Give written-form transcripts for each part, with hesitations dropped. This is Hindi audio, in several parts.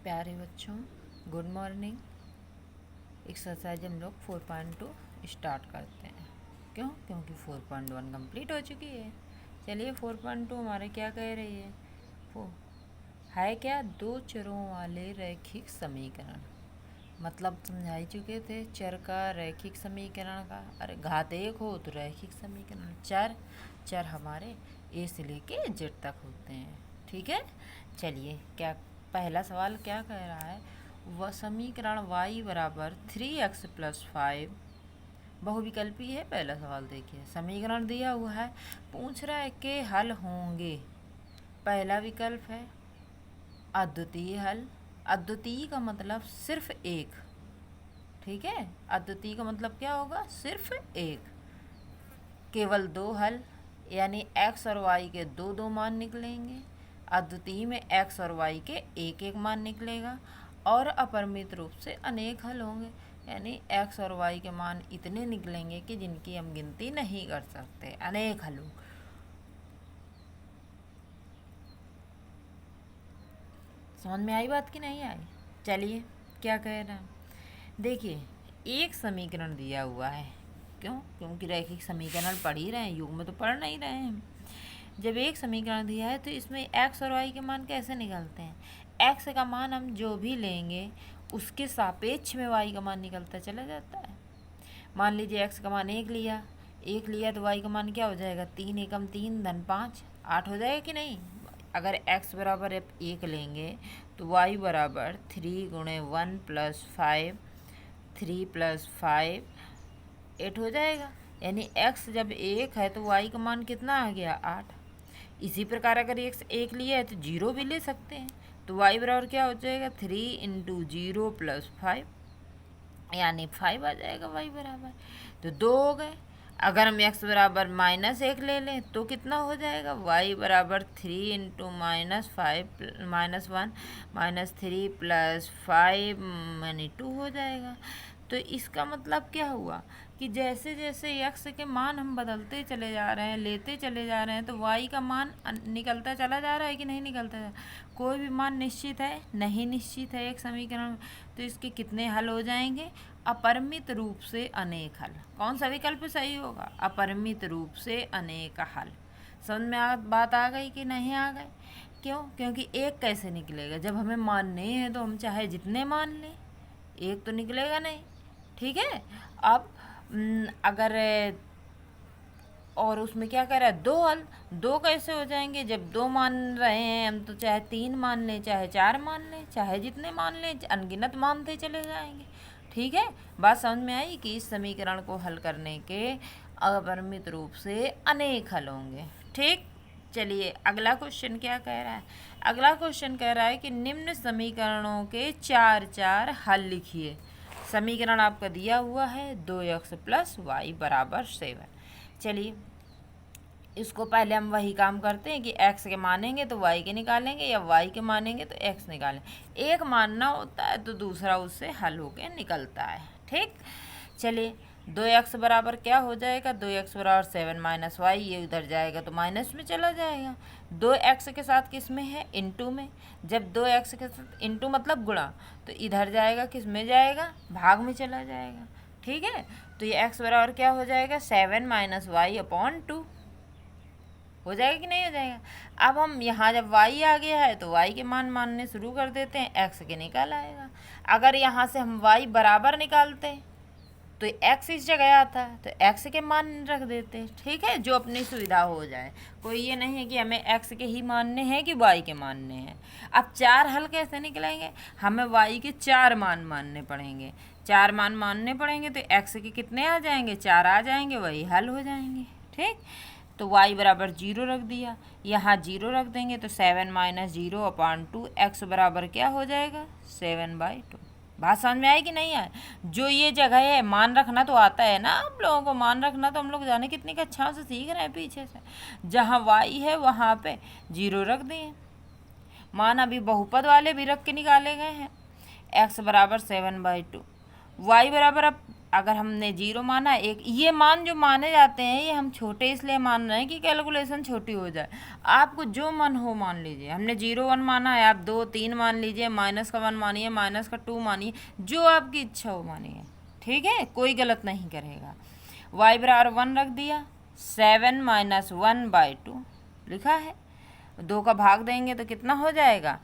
प्यारे बच्चों, गुड मॉर्निंग। एक्सरसाइज हम लोग 4.2 स्टार्ट करते हैं। क्योंकि 4.1 कंप्लीट हो चुकी है। चलिए 4.2 हमारे क्या कह रही है। वो है क्या, दो चरों वाले रैखिक समीकरण। मतलब समझा ही चुके थे चर का रैखिक समीकरण का। अरे घात एक हो तो रैखिक समीकरण। चर हमारे ए से लेके जेड तक होते हैं। ठीक है, चलिए क्या पहला सवाल क्या कह रहा है। वह समीकरण y बराबर 3x + 5 बहुविकल्पी है। पहला सवाल देखिए, समीकरण दिया हुआ है, पूछ रहा है कि हल होंगे। पहला विकल्प है अद्वितीय हल। अद्वितीय का मतलब सिर्फ एक। ठीक है, अद्वितीय का मतलब क्या होगा, सिर्फ एक। केवल दो हल, यानी x और y के दो दो मान निकलेंगे। अद्वितीय में x और y के एक एक मान निकलेगा। और अपरिमित रूप से अनेक हल होंगे, यानी x और y के मान इतने निकलेंगे कि जिनकी हम गिनती नहीं कर सकते। अनेक हल होंगे। समझ में आई बात कि नहीं आई। चलिए क्या कह रहा है, देखिए एक समीकरण दिया हुआ है। क्योंकि रैखिक समीकरण पढ़ ही रहे हैं, युग में तो पढ़ नहीं रहे हैं। जब एक समीकरण दिया है तो इसमें x और y के मान कैसे निकलते हैं। x का मान हम जो भी लेंगे उसके सापेक्ष में y का मान निकलता चला जाता है। मान लीजिए x का मान एक लिया तो y का मान क्या हो जाएगा, 3 एकम 3 धन 5 8 हो जाएगा कि नहीं। अगर x बराबर एक लेंगे तो y बराबर 3 गुणे 1 + 5 3 + 5 8 हो जाएगा। यानी x जब एक है तो y का मान कितना आ गया, 8। इसी प्रकार अगर x एक लिया है तो 0 भी ले सकते हैं। तो y बराबर क्या हो जाएगा, 3 × 0 + 5, यानी 5 आ जाएगा y बराबर। तो 2 हो गए। अगर हम x बराबर -1 ले लें तो कितना हो जाएगा, y बराबर 3 × -5 -1 -3 + 5 यानी 2 हो जाएगा। तो इसका मतलब क्या हुआ कि जैसे जैसे x के मान हम बदलते चले जा रहे हैं, लेते चले जा रहे हैं, तो y का मान निकलता चला जा रहा है कि नहीं निकलता जा। कोई भी मान निश्चित है, नहीं निश्चित है एक समीकरण में। तो इसके कितने हल हो जाएंगे, अपरिमित रूप से अनेक हल। कौन सा विकल्प सही होगा, अपरिमित रूप से अनेक हल। समझ में बात आ गई कि नहीं आ गई। क्योंकि एक कैसे निकलेगा, जब हमें मानने हैं तो हम चाहे जितने मान लें, एक तो निकलेगा नहीं। ठीक है, अब अगर और उसमें क्या कह रहा है, दो हल। दो कैसे हो जाएंगे, जब दो मान रहे हैं हम तो चाहे 3 मान लें, चाहे 4 मान लें, चाहे जितने मान लें, अनगिनत मानते चले जाएंगे। ठीक है, बात समझ में आई कि इस समीकरण को हल करने के अपरिमित रूप से अनेक हल होंगे। ठीक, चलिए अगला क्वेश्चन क्या कह रहा है। अगला क्वेश्चन कह रहा है कि निम्न समीकरणों के 4 हल लिखिए। समीकरण आपका दिया हुआ है 2x + y बराबर 7। चलिए इसको पहले हम वही काम करते हैं कि x के मानेंगे तो y के निकालेंगे, या y के मानेंगे तो x निकालेंगे। एक मानना होता है तो दूसरा उससे हल होके निकलता है। ठीक, चलिए 2x बराबर क्या हो जाएगा, 2x बराबर 7 - y, ये उधर जाएगा तो माइनस में चला जाएगा। 2x के साथ किस में है, इनटू में। जब 2x के साथ इनटू मतलब गुणा, तो इधर जाएगा किस में जाएगा, भाग में चला जाएगा। ठीक है, तो ये x बराबर क्या हो जाएगा, 7 - y/2 हो जाएगा कि नहीं हो जाएगा। अब हम यहाँ जब y आ गया है तो y के मान मानने शुरू कर देते हैं, x के निकाल आएगा। अगर यहाँ से हम y बराबर निकालते तो x इस जगह आता है तो x के मान रख देते। ठीक है, जो अपनी सुविधा हो जाए। कोई ये नहीं है कि हमें x के ही मानने हैं कि y के मानने हैं। अब 4 हल कैसे निकलेंगे, हमें y के 4 मान मानने पड़ेंगे। 4 मान मानने पड़ेंगे तो x के कितने आ जाएंगे, 4 आ जाएंगे, वही हल हो जाएंगे। ठीक, तो y बराबर 0 रख दिया, यहाँ 0 रख देंगे तो 7 - 0/2, x बराबर क्या हो जाएगा, 7/2। बात समझ में आए कि नहीं आए। जो ये जगह है, मान रखना तो आता है ना आप लोगों को, मान रखना तो हम लोग जाने कितनी कक्षाओं से सीख रहे हैं पीछे से। जहाँ y है वहाँ पे 0 रख दिए। मान अभी बहुपद वाले भी रख के निकाले गए हैं। x बराबर 7/2, y बराबर अब अगर हमने 0 माना, एक ये मान जो माने जाते हैं ये हम छोटे इसलिए मान रहे हैं कि कैलकुलेशन छोटी हो जाए। आपको जो मन हो मान लीजिए। हमने 0 1 माना है, आप 2 3 मान लीजिए, माइनस का 1 मानिए, माइनस का 2 मानिए, जो आपकी इच्छा हो मानिए। ठीक है, कोई गलत नहीं करेगा। y बराबर 1 रख दिया, 7 - 1/2 लिखा है। 2 का भाग देंगे तो कितना हो जाएगा,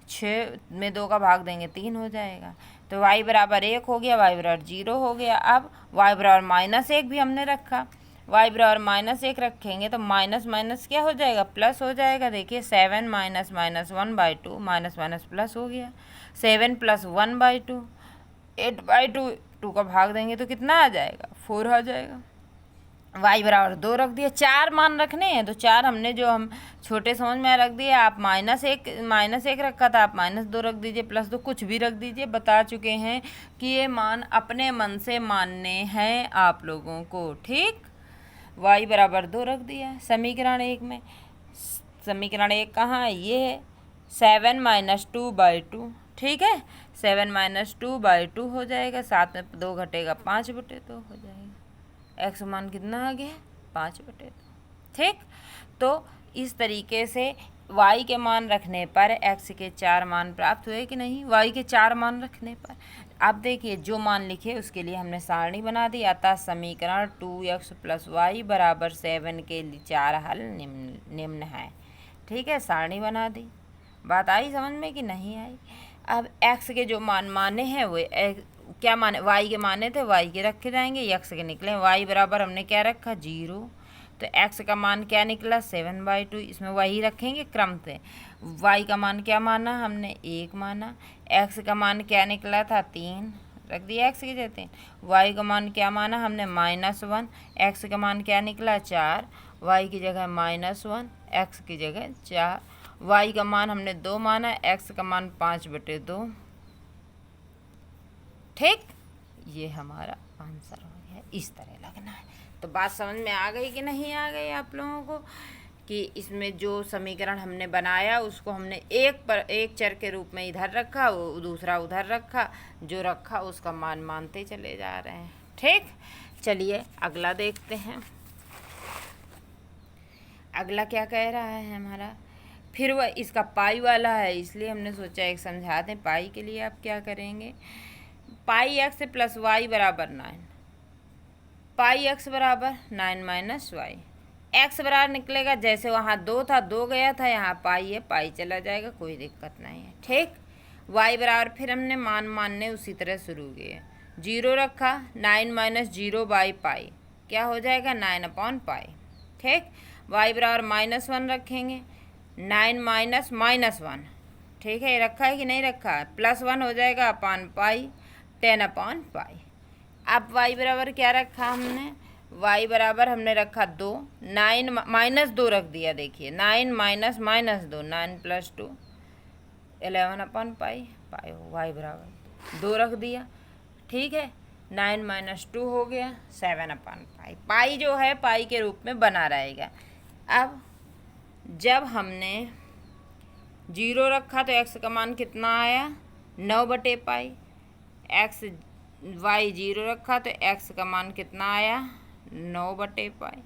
6 में 2 का भाग देंगे 3 हो जाएगा। तो y बराबर 1 हो गया, y बराबर 0 हो गया। अब y बराबर -1 भी हमने रखा, y बराबर -1 रखेंगे तो माइनस माइनस क्या हो जाएगा, प्लस हो जाएगा। देखिए 7 - -1/2 माइनस माइनस प्लस हो गया, 7 + 1/2 8/2, 2 का भाग देंगे तो कितना आ जाएगा, 4 आ जाएगा। y बराबर 2 रख दिया। 4 मान रखने हैं तो 4 हमने जो हम छोटे समझ में रख दिए। आप -1 रखा था, आप -2 रख दीजिए, +2 कुछ भी रख दीजिए। बता चुके हैं कि ये मान अपने मन से मानने हैं आप लोगों को। ठीक, y बराबर 2 रख दिया समीकरण 1 में। समीकरण 1 कहाँ है, ये है 7 - 2/2। ठीक है, 7 - 2/2 हो जाएगा, 7 में 2 घटेगा 5/2 हो जाएगा। x मान कितना आ गया, 5/2। ठीक, तो इस तरीके से y के मान रखने पर x के 4 मान प्राप्त हुए कि नहीं, y के 4 मान रखने पर। अब देखिए जो मान लिखे उसके लिए हमने सारणी बना दी। अतः समीकरण 2x + y बराबर 7 के 4 हल निम्न है। ठीक है, सारणी बना दी। बात आई समझ में कि नहीं आई। अब x के जो मान माने हैं वो क्या माने, y के माने थे, y के रखे जाएंगे, x के निकले। y बराबर हमने क्या रखा, 0। तो x का मान क्या निकला, 7/2। इसमें वही रखेंगे क्रम से। y का मान क्या माना हमने, 1 माना। x का मान क्या निकला था, 3 रख दिया x के जैसे। y का मान क्या माना हमने, -1। x का मान क्या निकला, 4। y की जगह -1, x की जगह 4। y का मान हमने 2 माना, x का मान 5/2। ठीक, ये हमारा आंसर हो गया। इस तरह लगना है। तो बात समझ में आ गई कि नहीं आ गई आप लोगों को, कि इसमें जो समीकरण हमने बनाया उसको हमने एक चर के रूप में इधर रखा, वो दूसरा उधर रखा, जो रखा उसका मान मानते चले जा रहे हैं। ठीक, चलिए अगला देखते हैं। अगला क्या कह रहा है हमारा, फिर वह इसका पाई वाला है, इसलिए हमने सोचा एक समझा दें। पाई के लिए आप क्या करेंगे, पाई x + y बराबर 9, पाई x बराबर 9 - y। x बराबर निकलेगा, जैसे वहाँ 2 था 2 गया था, यहाँ पाई है, पाई चला जाएगा, कोई दिक्कत नहीं है। ठीक, y बराबर फिर हमने मान मानने उसी तरह शुरू किए। 0 रखा, 9 - 0/पाई क्या हो जाएगा, 9/पाई। ठीक, y बराबर -1 रखेंगे, 9 - -1। ठीक है, रखा है कि नहीं रखा है, +1 हो जाएगा अपान पाई, 10/पाई। अब y बराबर क्या रखा हमने, y बराबर हमने रखा 2, 9 - 2 रख दिया। देखिए 9 - -2, 9 + 2 11/पाई, पाई y बराबर 2 रख दिया। ठीक है, 9 - 2 हो गया 7/पाई। पाई जो है पाई के रूप में बना रहेगा। अब जब हमने 0 रखा तो x का मान कितना आया, 9/पाई। y 0 रखा तो x का मान कितना आया, 9/पाई।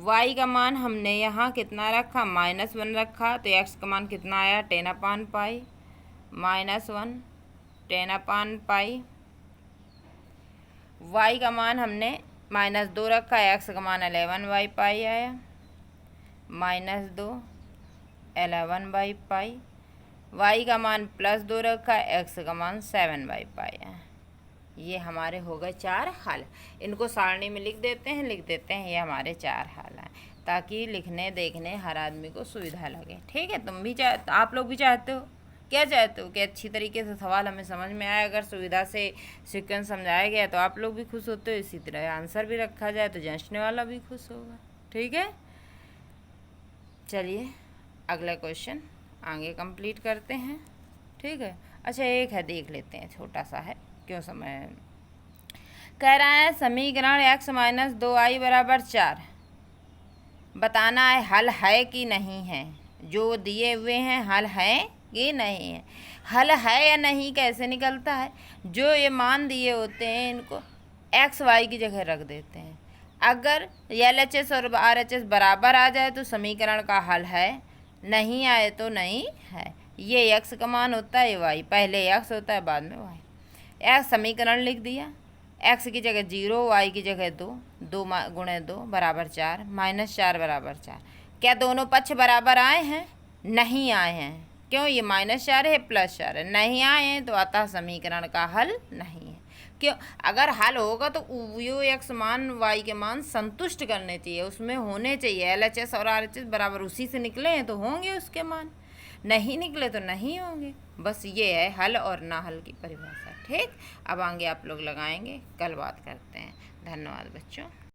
y का मान हमने यहाँ कितना रखा, -1 रखा तो x का मान कितना आया, 10/पाई, -1 10/पाई। y का मान हमने -2 रखा, x का मान 11/पाई आया, -2 11/पाई। y का मान +2 रखा, x का मान 7/पाई है। ये हमारे हो गए 4 हल। इनको सारणी में लिख देते हैं, ये हमारे 4 हल हैं, ताकि लिखने देखने हर आदमी को सुविधा लगे। ठीक है, तुम भी आप लोग भी चाहते हो, क्या चाहते हो कि अच्छी तरीके से सवाल हमें समझ में आए। अगर सुविधा से सीक्वेंस समझाया गया तो आप लोग भी खुश होते हो, इसी तरह आंसर भी रखा जाए तो जांचने वाला भी खुश होगा। ठीक है, चलिए अगला क्वेश्चन आगे कंप्लीट करते हैं। ठीक है, अच्छा एक है देख लेते हैं, छोटा सा है, क्यों समय कह रहा है समीकरण x - 2i बराबर 4 बताना है हल है कि नहीं है। जो दिए हुए हैं हल है कि नहीं है। हल है या नहीं कैसे निकलता है, जो ये मान दिए होते हैं इनको एक्स वाई की जगह रख देते हैं। अगर LHS और RHS बराबर आ जाए तो समीकरण का हल है, नहीं आए तो नहीं है। ये एक्स का मान होता है, वाई पहले एक्स होता है बाद में वाई। एक्स समीकरण लिख दिया, एक्स की जगह 0, वाई की जगह 2, 2 गुणे 2 बराबर 4, -4 बराबर 4। क्या दोनों पक्ष बराबर आए हैं? नहीं आए हैं। क्यों? ये -4 है, +4 है, नहीं आए हैं तो अतः समीकरण का हल नहीं है। क्यों? अगर हल होगा तो यो एक्स मान वाई के मान संतुष्ट करने चाहिए, उसमें होने चाहिए। LHS और RHS बराबर उसी से निकले हैं तो होंगे उसके मान, नहीं निकले तो नहीं होंगे। बस ये है हल और ना हल की परिभाषा। ठीक, अब आगे आप लोग लगाएंगे, कल बात करते हैं। धन्यवाद बच्चों।